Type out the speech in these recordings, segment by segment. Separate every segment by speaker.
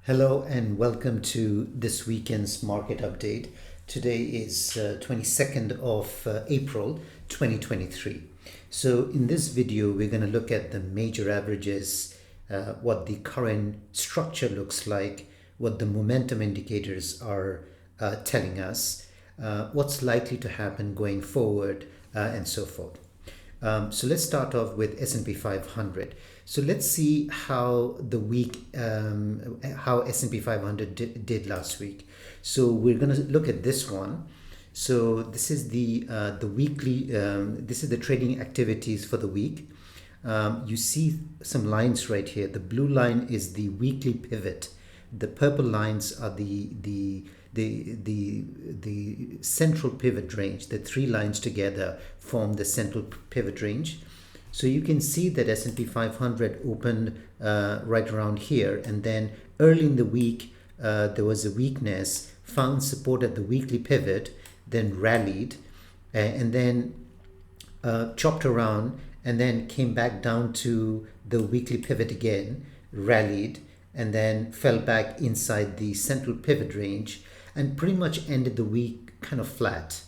Speaker 1: Hello and welcome to this weekend's market update. Today is 22nd of April 2023. So in this video, we're going to look at the major averages, what the current structure looks like, what the momentum indicators are telling us, what's likely to happen going forward, and so forth. So let's start off with S&P 500. So let's see how the week, how S&P 500 did last week. So we're going to look at this one. So this is the weekly. This is the trading activities for the week. You see some lines right here. The blue line is the weekly pivot. The purple lines are the central pivot range. The three lines together form the central pivot range. So you can see that S&P 500 opened right around here, and then early in the week there was a weakness, found support at the weekly pivot, then rallied, and then chopped around, and then came back down to the weekly pivot again, rallied, and then fell back inside the central pivot range, and pretty much ended the week kind of flat.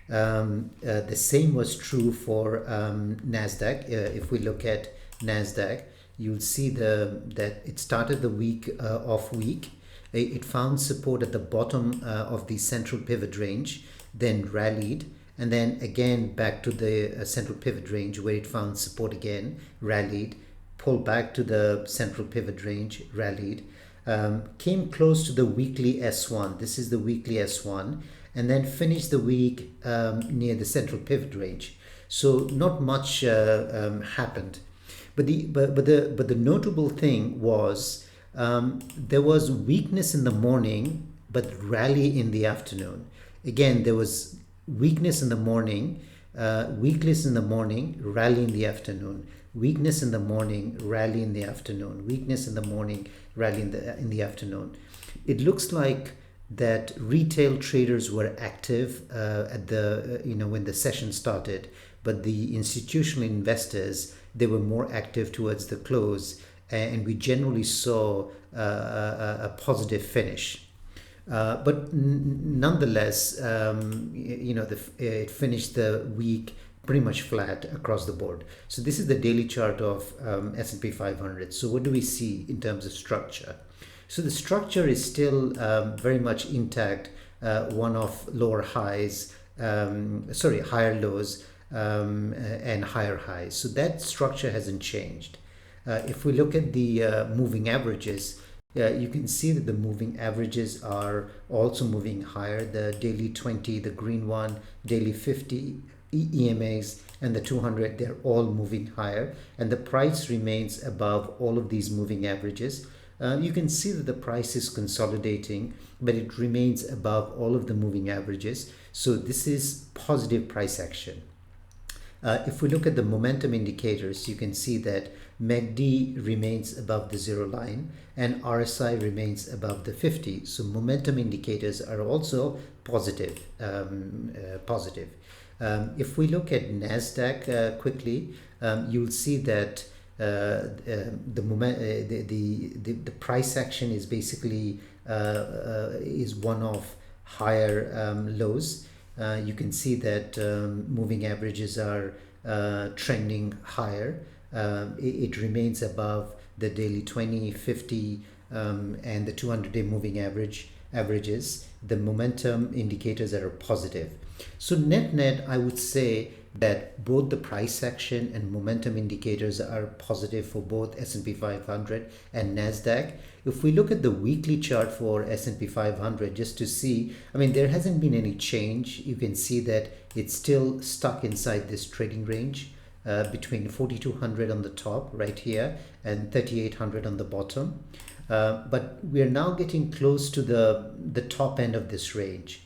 Speaker 1: The same was true for Nasdaq. If we look at Nasdaq, you'll see that it started the week off weak. It found support at the bottom of the central pivot range, then rallied, and then again back to the central pivot range where it found support again, rallied, pulled back to the central pivot range, rallied, came close to the weekly S1. This is the weekly S1. And then finished the week near the central pivot range. So not much happened, but the notable thing was there was weakness in the morning, but rally in the afternoon. Again, there was weakness in the morning, weakness in the morning, rally in the afternoon. Weakness in the morning, rally in the afternoon. Weakness in the morning, rally in the afternoon. It looks like that retail traders were active at the when the session started, but the institutional investors, they were more active towards the close, and we generally saw a positive finish. But nonetheless, it finished the week pretty much flat across the board. So this is the daily chart of S&P 500. So what do we see in terms of structure? So the structure is still very much intact, one of lower highs, higher lows and higher highs. So that structure hasn't changed. If we look at the moving averages, you can see that the moving averages are also moving higher. The daily 20, the green one, daily 50 EMAs, and the 200, they're all moving higher. And the price remains above all of these moving averages. You can see that the price is consolidating, but it remains above all of the moving averages. So this is positive price action. If we look at the momentum indicators, you can see that MACD remains above the zero line and RSI remains above the 50. So momentum indicators are also positive. If we look at Nasdaq quickly, you'll see that the price action is basically is one of higher lows. You can see that moving averages are trending higher. It remains above the daily 20, 50 and the 200-day moving averages. The momentum indicators are positive. So net, I would say that both the price action and momentum indicators are positive for both S&P 500 and Nasdaq. If we look at the weekly chart for S&P 500, just to see, there hasn't been any change. You can see that it's still stuck inside this trading range between 4,200 on the top right here and 3,800 on the bottom. But we are now getting close to the top end of this range.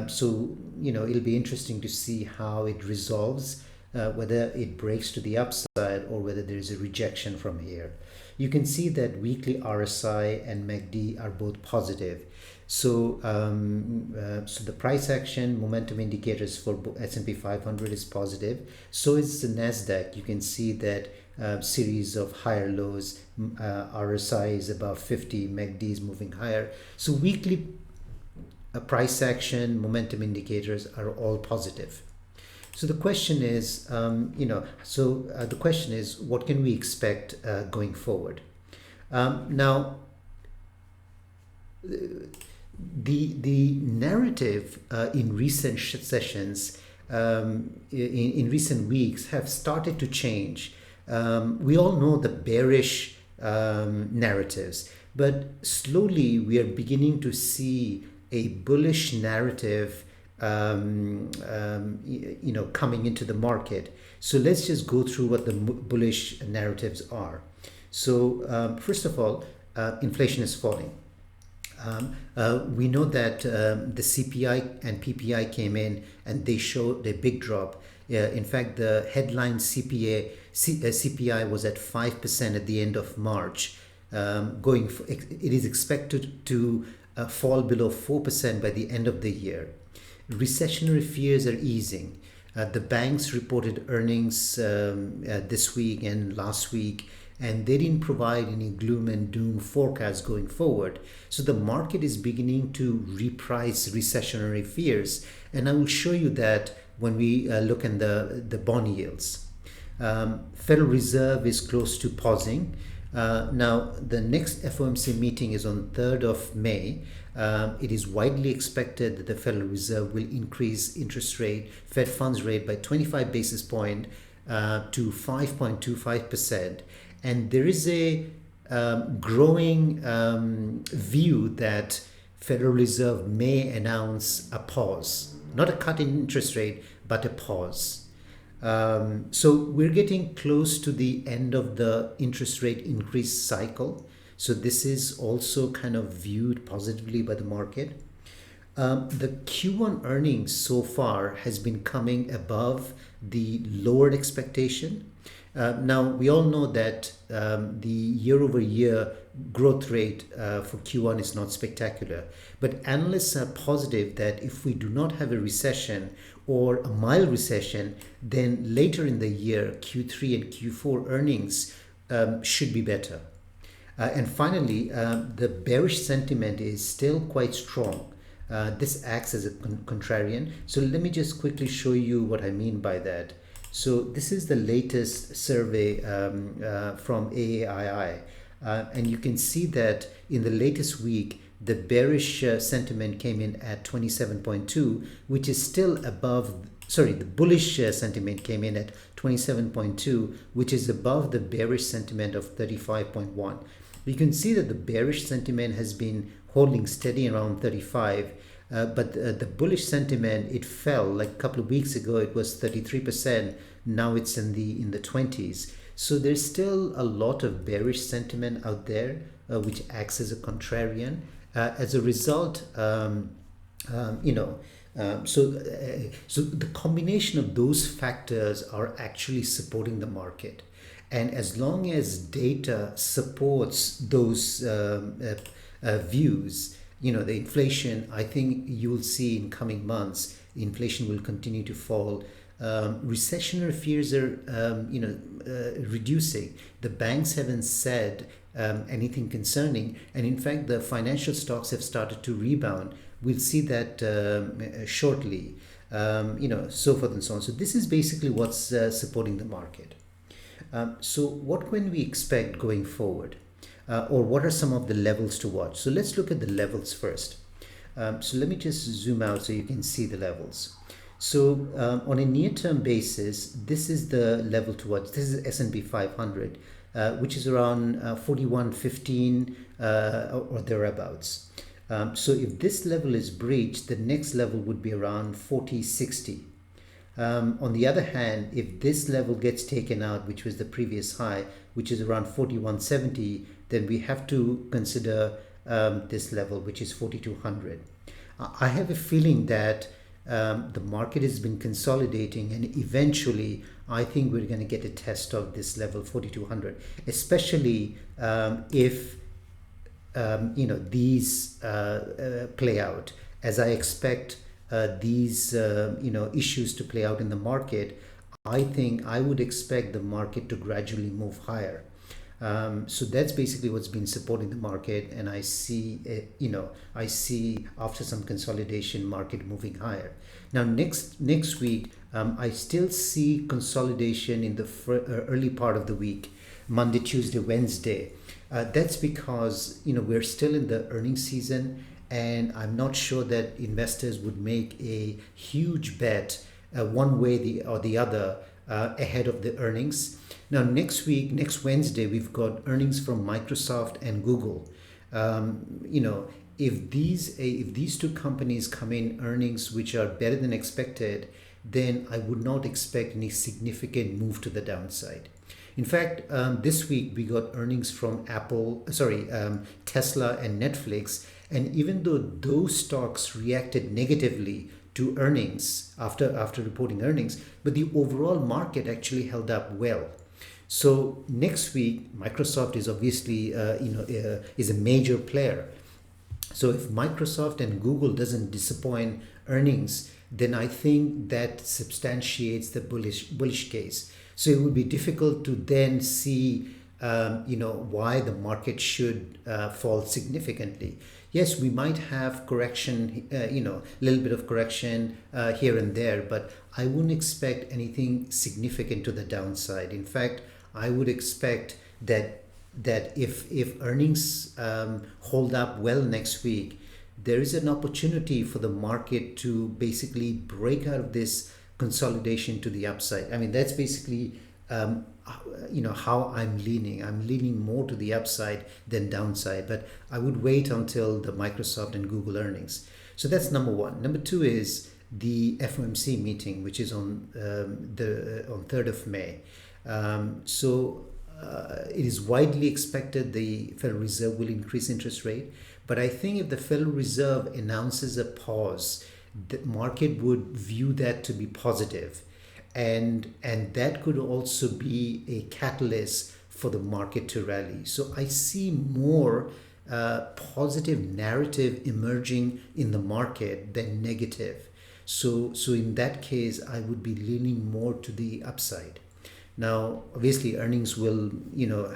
Speaker 1: So it'll be interesting to see how it resolves, whether it breaks to the upside or whether there is a rejection from here. You can see that weekly RSI and MACD are both positive. So the price action, momentum indicators for S&P 500 is positive. So is the Nasdaq. You can see that series of higher lows. RSI is above 50, MACD is moving higher. So weekly price action, momentum indicators are all positive. So the question is, the question is, what can we expect going forward? Now, the narrative in recent sessions, in recent weeks, have started to change. We all know the bearish narratives, but slowly we are beginning to see a bullish narrative coming into the market. So let's just go through what the bullish narratives are. So first of all, inflation is falling. We know that the CPI and PPI came in and they showed a big drop. In fact, the headline CPI was at 5% at the end of March. It is expected to fall below 4% by the end of the year. Recessionary fears are easing. The banks reported earnings this week and last week, and they didn't provide any gloom and doom forecasts going forward. So the market is beginning to reprice recessionary fears, and I will show you that when we look at the bond yields. Federal Reserve is close to pausing. Now, the next FOMC meeting is on 3rd of May. It is widely expected that the Federal Reserve will increase interest rate, Fed funds rate, by 25 basis points to 5.25%. And there is a growing view that Federal Reserve may announce a pause, not a cut in interest rate, but a pause. So we're getting close to the end of the interest rate increase cycle. So this is also kind of viewed positively by the market. The Q1 earnings so far has been coming above the lowered expectation. Now, we all know that the year-over-year growth rate for Q1 is not spectacular, but analysts are positive that if we do not have a recession or a mild recession, then later in the year, Q3 and Q4 earnings should be better. And finally, the bearish sentiment is still quite strong. This acts as a contrarian. So let me just quickly show you what I mean by that. So this is the latest survey from AAII. And you can see that in the latest week, the bearish sentiment came in at 27.2, which is still above, the bullish sentiment came in at 27.2, which is above the bearish sentiment of 35.1. You can see that the bearish sentiment has been holding steady around 35, but the bullish sentiment, it fell. Like a couple of weeks ago, it was 33%. Now it's in the 20s. So there's still a lot of bearish sentiment out there, which acts as a contrarian. As a result, so the combination of those factors are actually supporting the market. And as long as data supports those views, the inflation, I think you'll see in coming months, inflation will continue to fall. Recessionary fears are, reducing. The banks haven't said anything concerning, and in fact, the financial stocks have started to rebound. We'll see that shortly, so forth and so on. So this is basically what's supporting the market. So what can we expect going forward? Or what are some of the levels to watch? So let's look at the levels first. So let me just zoom out so you can see the levels. So on a near-term basis, this is the level to watch. This is S&P 500, which is around 41.15 or thereabouts. So if this level is breached, the next level would be around 40.60. On the other hand, if this level gets taken out, which was the previous high, which is around 41.70, then we have to consider this level, which is 4200. I have a feeling that the market has been consolidating, and eventually I think we're going to get a test of this level 4200, especially if these play out as I expect these issues to play out in the market. I think I would expect the market to gradually move higher. So that's basically what's been supporting the market, and I see, I see after some consolidation, market moving higher. Now, next week, I still see consolidation in the early part of the week, Monday, Tuesday, Wednesday. That's because we're still in the earnings season, and I'm not sure that investors would make a huge bet one way or the other ahead of the earnings. Now, next week, next Wednesday, we've got earnings from Microsoft and Google. If these two companies come in earnings which are better than expected, then I would not expect any significant move to the downside. In fact, this week we got earnings from Tesla and Netflix, and even though those stocks reacted negatively to earnings after reporting earnings, but the overall market actually held up well. So next week, Microsoft is obviously is a major player. So if Microsoft and Google doesn't disappoint earnings, then I think that substantiates the bullish case. So it would be difficult to then see why the market should fall significantly. Yes, we might have correction, a little bit of correction here and there, but I wouldn't expect anything significant to the downside. In fact, I would expect that if earnings hold up well next week, there is an opportunity for the market to basically break out of this consolidation to the upside. I mean, that's basically how I'm leaning. I'm leaning more to the upside than downside, but I would wait until the Microsoft and Google earnings. So that's number one. Number two is the FOMC meeting, which is on 3rd of May. It is widely expected the Federal Reserve will increase interest rate, but I think if the Federal Reserve announces a pause, the market would view that to be positive, and that could also be a catalyst for the market to rally. So I see more positive narrative emerging in the market than negative. So in that case, I would be leaning more to the upside. Now, obviously, earnings will,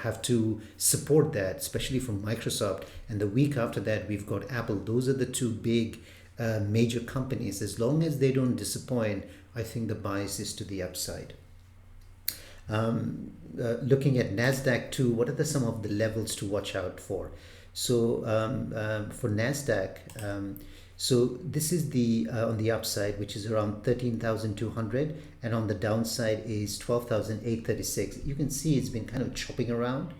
Speaker 1: have to support that, especially from Microsoft. And the week after that, we've got Apple. Those are the two big major companies. As long as they don't disappoint, I think the bias is to the upside. Looking at NASDAQ too, what are some of the levels to watch out for? So for NASDAQ, so this is the on the upside, which is around 13,200, and on the downside is 12,836. You can see it's been kind of chopping around.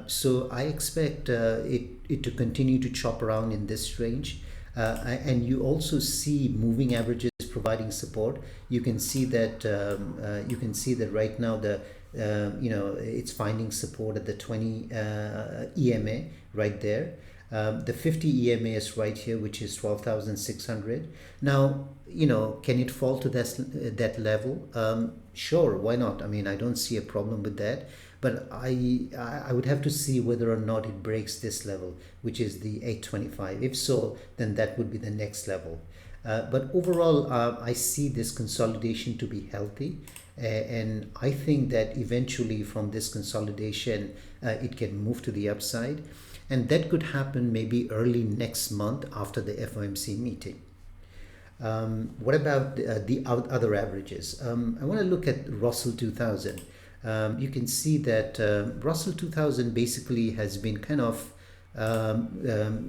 Speaker 1: So I expect it to continue to chop around in this range. And you also see moving averages providing support. You can see that right now it's finding support at the 20 EMA right there. The 50 EMA is right here, which is 12,600. Now, can it fall to that level? Sure, why not? I mean, I don't see a problem with that. But I would have to see whether or not it breaks this level, which is the 825. If so, then that would be the next level. But overall, I see this consolidation to be healthy. And I think that eventually from this consolidation, it can move to the upside. And that could happen maybe early next month after the FOMC meeting. What about the other averages? I want to look at Russell 2000. You can see that Russell 2000 basically has been kind of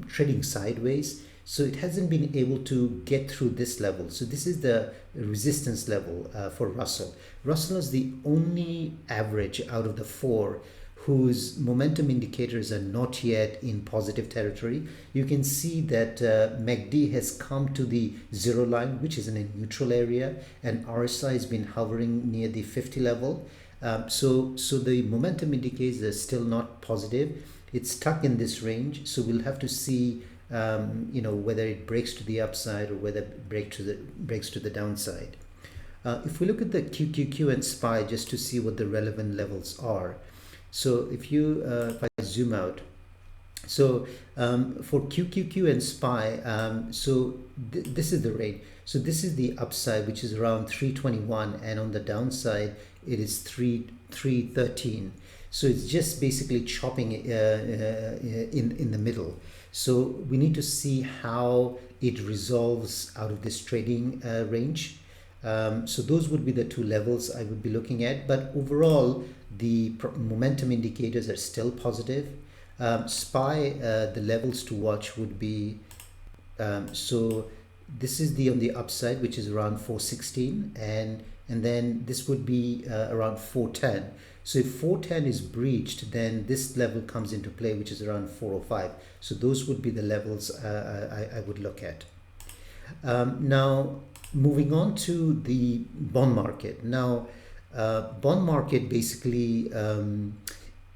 Speaker 1: trading sideways. So it hasn't been able to get through this level. So this is the resistance level for Russell. Russell is the only average out of the four whose momentum indicators are not yet in positive territory. You can see that MACD has come to the zero line, which is in a neutral area, and RSI has been hovering near the 50 level. So the momentum indicators are still not positive. It's stuck in this range. So we'll have to see, whether it breaks to the upside or whether it breaks to the downside. If we look at the QQQ and SPY just to see what the relevant levels are. So if I zoom out, So for QQQ and SPY, this is the rate. So this is the upside, which is around 321, and on the downside, it is 313. So it's just basically chopping in the middle. So we need to see how it resolves out of this trading range. So those would be the two levels I would be looking at. But overall, the momentum indicators are still positive. SPY, the levels to watch would be, so this is on the upside, which is around 416, and then this would be around 410. So if 410 is breached, then this level comes into play, which is around 405. So those would be the levels I would look at. Now, moving on to the bond market. Now, bond market basically,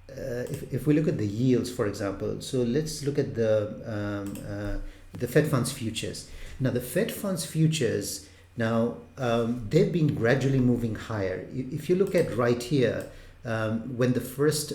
Speaker 1: if we look at the yields, for example, so let's look at the Fed funds futures. Now, the Fed funds futures, now they've been gradually moving higher. If you look at right here, when the first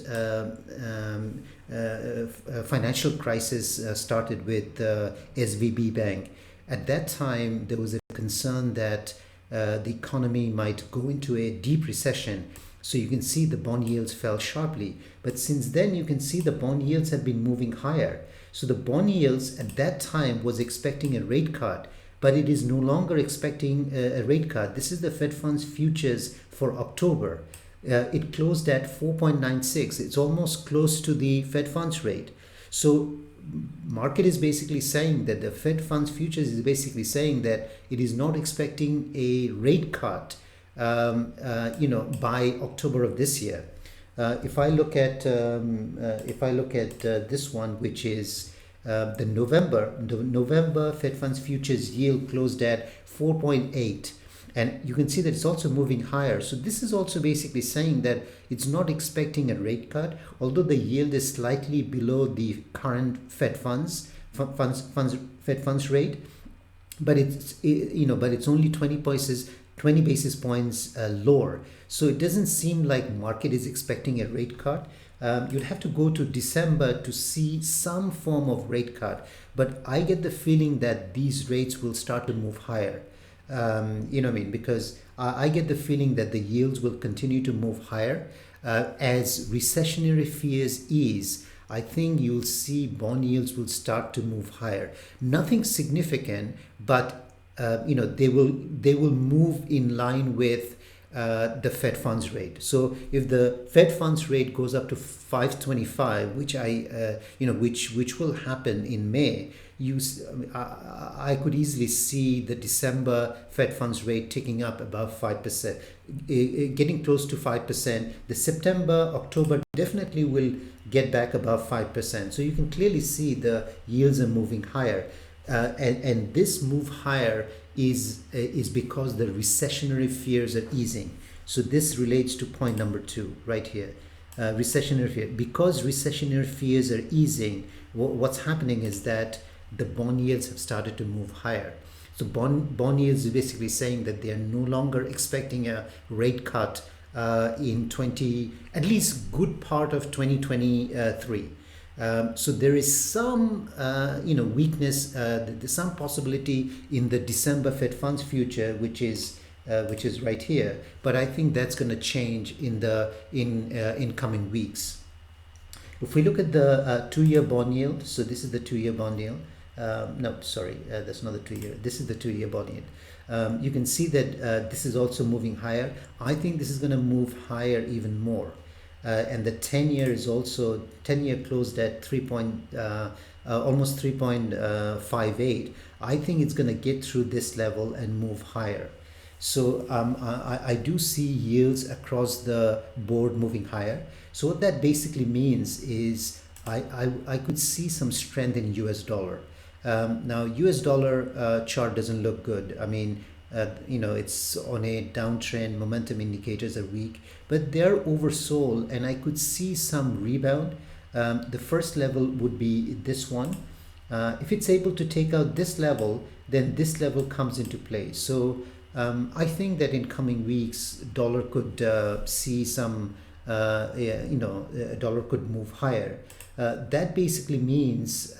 Speaker 1: financial crisis started with SVB Bank, at that time there was a concern that the economy might go into a deep recession. So you can see the bond yields fell sharply. But since then, you can see the bond yields have been moving higher. So the bond yields at that time was expecting a rate cut, but it is no longer expecting a rate cut. This is the Fed funds futures for October. It closed at 4.96. It's almost close to the Fed funds rate. So market is basically saying that the Fed funds futures is basically saying that it is not expecting a rate cut by October of this year. If I look at this one, which is the November Fed funds futures yield closed at 4.8, and you can see that it's also moving higher. So this is also basically saying that it's not expecting a rate cut, although the yield is slightly below the current Fed funds rate, but it's only 20 basis points lower. So it doesn't seem like market is expecting a rate cut. You'd have to go to December to see some form of rate cut, but I get the feeling that these rates will start to move higher. Because I get the feeling that the yields will continue to move higher as recessionary fears ease. I think you'll see bond yields will start to move higher. Nothing significant, but they will move in line with the Fed funds rate. So if the Fed funds rate goes up to 525, which will happen in May, I could easily see the December Fed funds rate ticking up above 5%, getting close to 5%. The September, October definitely will get back above 5%. So you can clearly see the yields are moving higher. And this move higher is because the recessionary fears are easing. So this relates to point number 2 right here. Recessionary fear. Because recessionary fears are easing, what's happening is that the bond yields have started to move higher. So bond yields is basically saying that they are no longer expecting a rate cut in at least good part of 2023. So there is some weakness. There's some possibility in the December Fed funds future, which is right here. But I think that's going to change in coming weeks. If we look at the 2-year bond yield, so this is the 2-year bond yield. That's not the 2-year. This is the 2-year bond yield. You can see that this is also moving higher. I think this is going to move higher even more. And the 10-year is also 10-year closed at almost 3.58. I think it's going to get through this level and move higher. So I do see yields across the board moving higher. So what that basically means is I could see some strength in US dollar. Now US dollar chart doesn't look good. I mean, it's on a downtrend. Momentum indicators are weak, but they're oversold, and I could see some rebound. The first level would be this one. If it's able to take out this level, then this level comes into play. So I think that in coming weeks, dollar could see some dollar could move higher. That basically means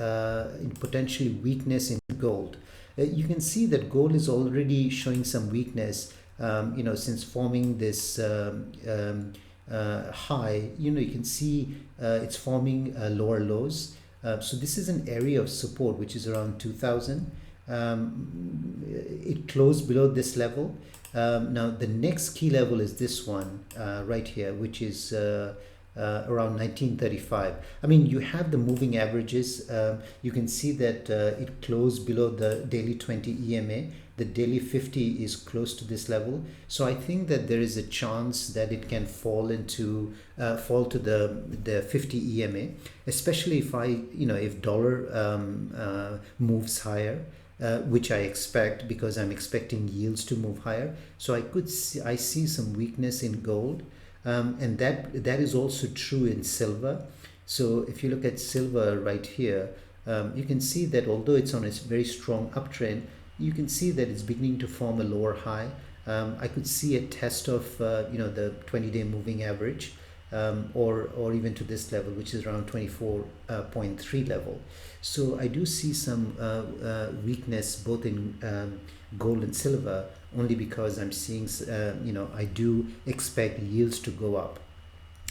Speaker 1: potentially weakness in gold. You can see that gold is already showing some weakness, since forming this high. You can see it's forming lower lows. So this is an area of support which is around 2000. It closed below this level. Now the next key level is this one right here, which is around 1935. I mean, you have the moving averages. You can see that it closed below the daily 20 EMA. The daily 50 is close to this level. So I think that there is a chance that it can fall to the 50 EMA, especially if dollar moves higher. Which I expect, because I'm expecting yields to move higher. So I see some weakness in gold, and that is also true in silver. So if you look at silver right here, you can see that although it's on a very strong uptrend, you can see that it's beginning to form a lower high. I could see a test of the 20-day moving average, or even to this level, which is around 24.3 level. So I do see some weakness both in gold and silver, only because I'm seeing, I do expect yields to go up.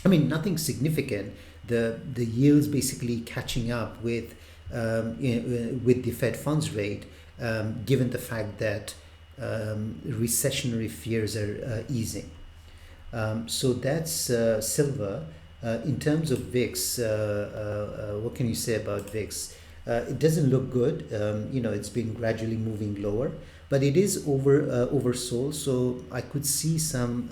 Speaker 1: I mean, nothing significant. The yields basically catching up with the Fed funds rate, given the fact that recessionary fears are easing. So that's silver. In terms of VIX, what can you say about VIX? It doesn't look good. It's been gradually moving lower, but it is oversold. So I could see some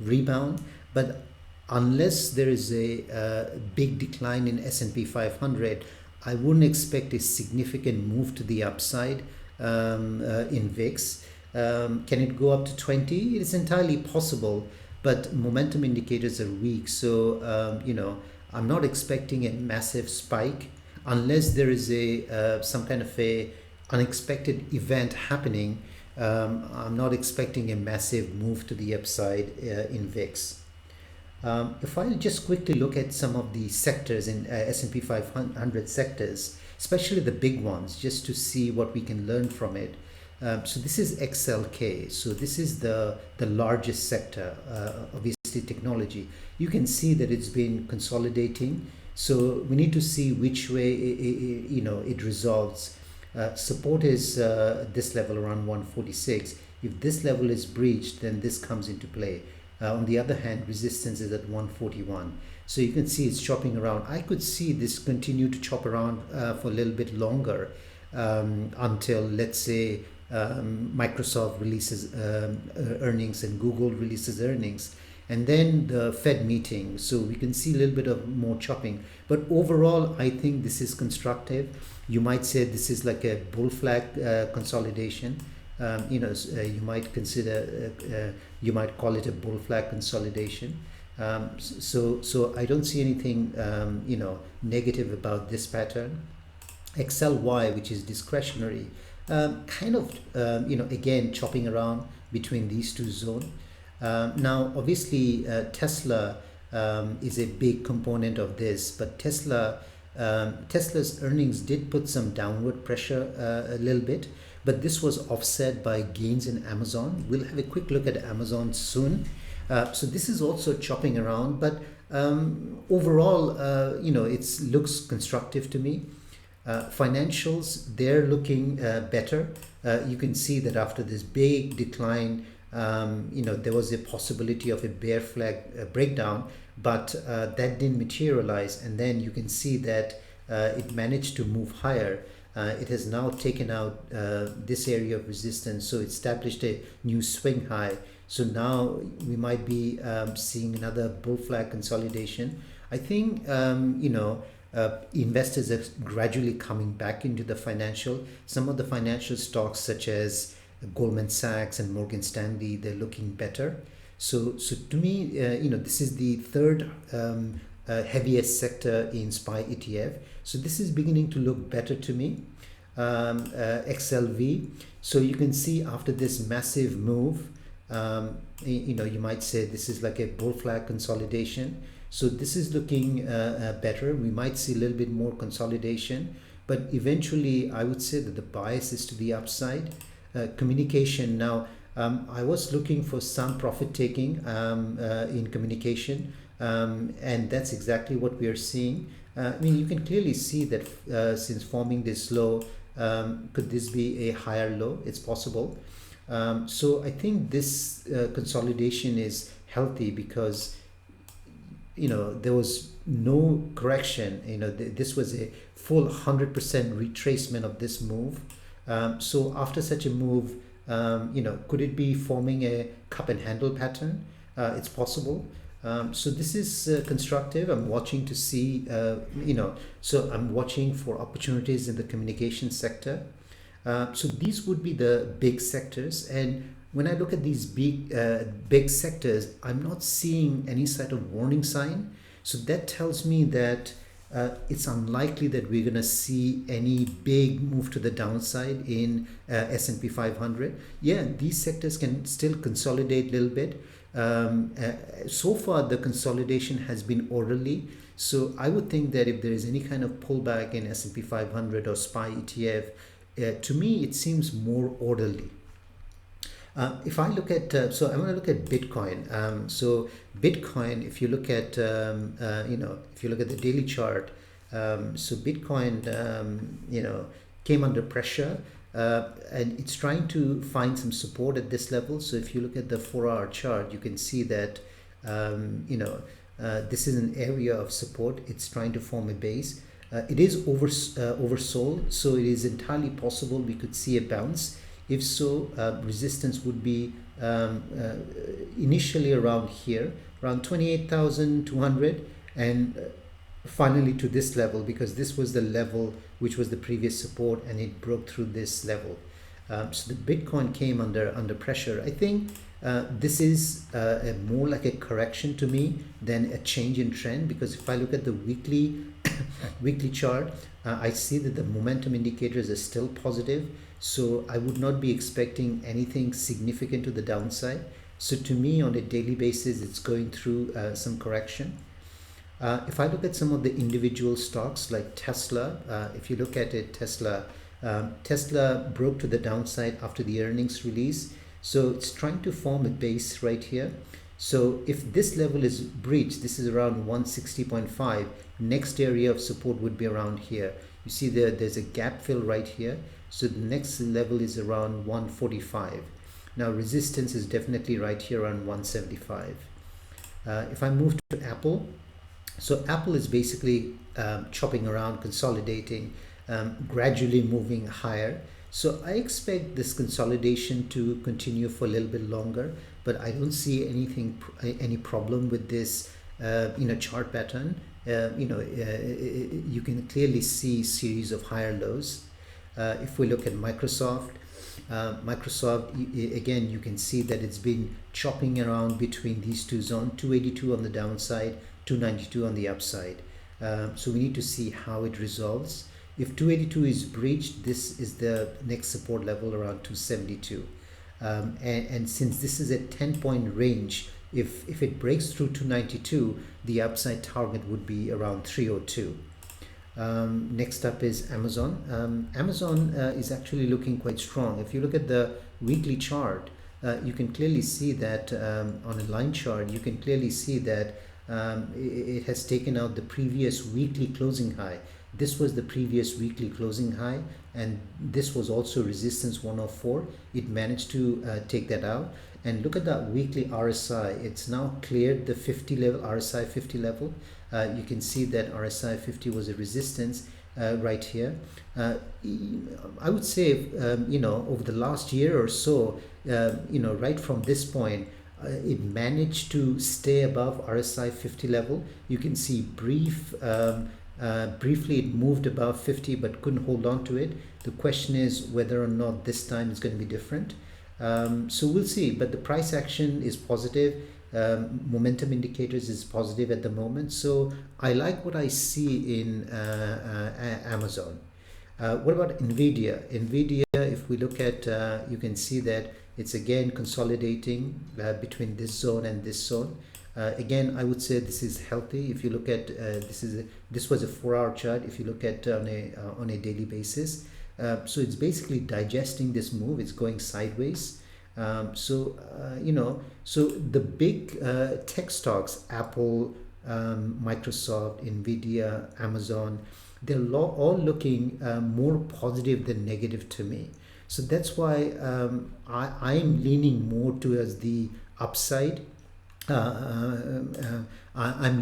Speaker 1: rebound, but unless there is a big decline in S&P 500, I wouldn't expect a significant move to the upside in VIX. Can it go up to 20? It is entirely possible, but momentum indicators are weak. So, I'm not expecting a massive spike unless there is some kind of a unexpected event happening. I'm not expecting a massive move to the upside in VIX. If I just quickly look at some of the sectors in S&P 500 sectors, especially the big ones, just to see what we can learn from it. So this is XLK. So this is the largest sector, obviously technology. You can see that it's been consolidating. So we need to see which way it resolves. Support is this level around 146. If this level is breached, then this comes into play. On the other hand, resistance is at 141. So you can see it's chopping around. I could see this continue to chop around for a little bit longer until, let's say, Microsoft releases earnings and Google releases earnings, and then the Fed meeting. So we can see a little bit of more chopping. But overall, I think this is constructive. You might say this is like a bull flag consolidation. You might consider, you might call it a bull flag consolidation. So I don't see anything, negative about this pattern. XLY, which is discretionary, again, chopping around between these two zones. Now, obviously, Tesla is a big component of this, but Tesla's earnings did put some downward pressure a little bit, but this was offset by gains in Amazon. We'll have a quick look at Amazon soon. So this is also chopping around, but overall, it looks constructive to me. Financials, they're looking better. You can see that after this big decline, there was a possibility of a bear flag breakdown, but that didn't materialize. And then you can see that it managed to move higher. It has now taken out this area of resistance, so it established a new swing high. So now we might be seeing another bull flag consolidation. I think investors are gradually coming back into the financial. Some of the financial stocks, such as Goldman Sachs and Morgan Stanley, they're looking better. So to me, this is the third heaviest sector in SPY ETF. So this is beginning to look better to me. XLV. So you can see after this massive move, You might say this is like a bull flag consolidation. So this is looking better. We might see a little bit more consolidation, but eventually I would say that the bias is to the upside. Communication now, I was looking for some profit taking in communication, and that's exactly what we are seeing. You can clearly see that since forming this low, could this be a higher low? It's possible. So I think this consolidation is healthy because there was no correction. This was a full 100% retracement of this move. So after such a move, could it be forming a cup and handle pattern? It's possible. So this is constructive. I'm watching to see, so I'm watching for opportunities in the communication sector. So these would be the big sectors. And when I look at these big sectors, I'm not seeing any sort of warning sign. So that tells me that it's unlikely that we're going to see any big move to the downside in S&P 500. Yeah, these sectors can still consolidate a little bit. So far, the consolidation has been orderly. So I would think that if there is any kind of pullback in S&P 500 or SPY ETF, to me, it seems more orderly. If I look at, so I'm going to look at Bitcoin. So Bitcoin, if you look at, if you look at the daily chart, so Bitcoin, came under pressure, and it's trying to find some support at this level. So if you look at the 4-hour chart, you can see that, this is an area of support. It's trying to form a base. It is oversold, so it is entirely possible we could see a bounce. If so, resistance would be initially around here, around 28,200, and finally to this level, because this was the level which was the previous support, and it broke through this level. So the Bitcoin came under pressure. I think this is more like a correction to me than a change in trend, because if I look at the weekly weekly chart, I see that the momentum indicators are still positive. So I would not be expecting anything significant to the downside. So to me, on a daily basis, it's going through some correction. If I look at some of the individual stocks like Tesla, if you look at it, Tesla broke to the downside after the earnings release. So it's trying to form a base right here. So if this level is breached, this is around 160.5. Next area of support would be around here. You see there's a gap fill right here. So the next level is around 145. Now resistance is definitely right here around 175. If I move to Apple, so Apple is basically chopping around, consolidating, gradually moving higher. So I expect this consolidation to continue for a little bit longer, but I don't see any problem with this chart pattern. You can clearly see series of higher lows. If we look at Microsoft, again, you can see that it's been chopping around between these two zones, 282 on the downside, 292 on the upside. So we need to see how it resolves. If 282 is breached, this is the next support level around 272. And since this is a 10-point range, if it breaks through 292, the upside target would be around 302. Next up is Amazon. Amazon is actually looking quite strong. If you look at the weekly chart, you can clearly see that on a line chart, you can clearly see that it has taken out the previous weekly closing high. This was the previous weekly closing high, and this was also resistance 104. It managed to take that out. And look at that weekly RSI. It's now cleared the 50 level, RSI 50 level. You can see that RSI 50 was a resistance right here. I would say, over the last year or so, right from this point, it managed to stay above RSI 50 level. You can see briefly it moved above 50 but couldn't hold on to it. The question is whether or not this time it's going to be different. So we'll see, but the price action is positive. Momentum indicators is positive at the moment. So I like what I see in Amazon. What about Nvidia? Nvidia, if we look at, you can see that It's again consolidating between this zone and this zone. Again, I would say this is healthy. If you look at this was a 4-hour chart. If you look at on a daily basis, so it's basically digesting this move. It's going sideways. So the big tech stocks, Apple, Microsoft, Nvidia, Amazon, they're all looking more positive than negative to me. So that's why I am leaning more towards the upside. I'm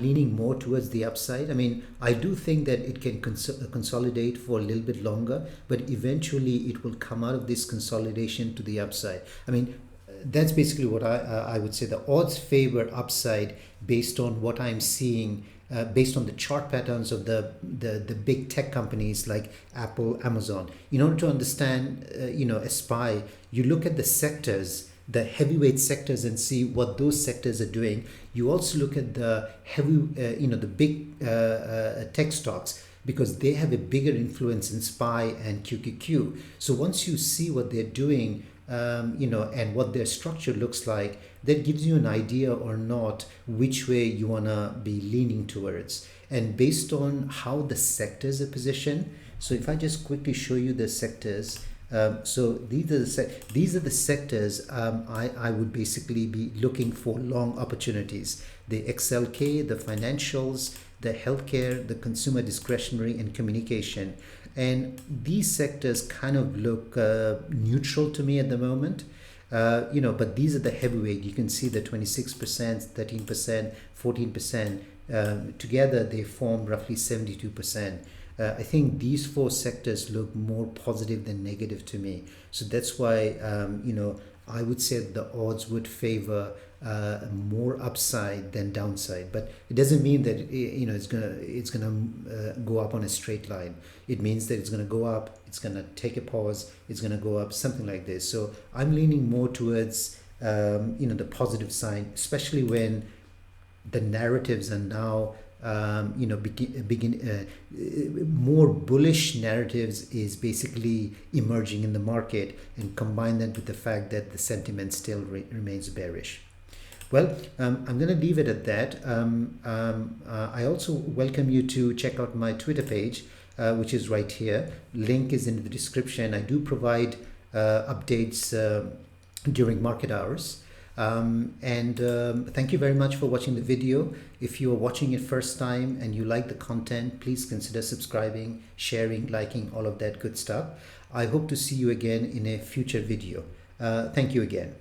Speaker 1: leaning more towards the upside. I mean, I do think that it can consolidate for a little bit longer, but eventually it will come out of this consolidation to the upside. I mean, that's basically what I would say. The odds favor upside based on what I'm seeing, based on the chart patterns of the big tech companies like Apple, Amazon. In order to understand, a SPY, you look at the sectors, the heavyweight sectors, and see what those sectors are doing. You also look at the the big tech stocks, because they have a bigger influence in SPY and QQQ. So once you see what they're doing, and what their structure looks like, that gives you an idea or not which way you want to be leaning towards. And based on how the sectors are positioned, so if I just quickly show you the sectors, so these are the sectors I would basically be looking for long opportunities. The XLK, the financials, the healthcare, the consumer discretionary, and communication. And these sectors kind of look neutral to me at the moment. But these are the heavyweight. You can see the 26%, 13%, 14%. Together they form roughly 72%. I think these 4 sectors look more positive than negative to me. So that's why, I would say the odds would favor more upside than downside. But it doesn't mean that it's gonna go up on a straight line. It means that it's gonna go up, it's gonna take a pause, it's gonna go up, something like this. So I'm leaning more towards the positive side, especially when the narratives are now more bullish narratives is basically emerging in the market, and combine that with the fact that the sentiment still remains bearish. Well, I'm going to leave it at that. I also welcome you to check out my Twitter page, which is right here. Link is in the description. I do provide updates during market hours. Thank you very much for watching the video. If you are watching it first time and you like the content, please consider subscribing, sharing, liking, all of that good stuff. I hope to see you again in a future video. Thank you again.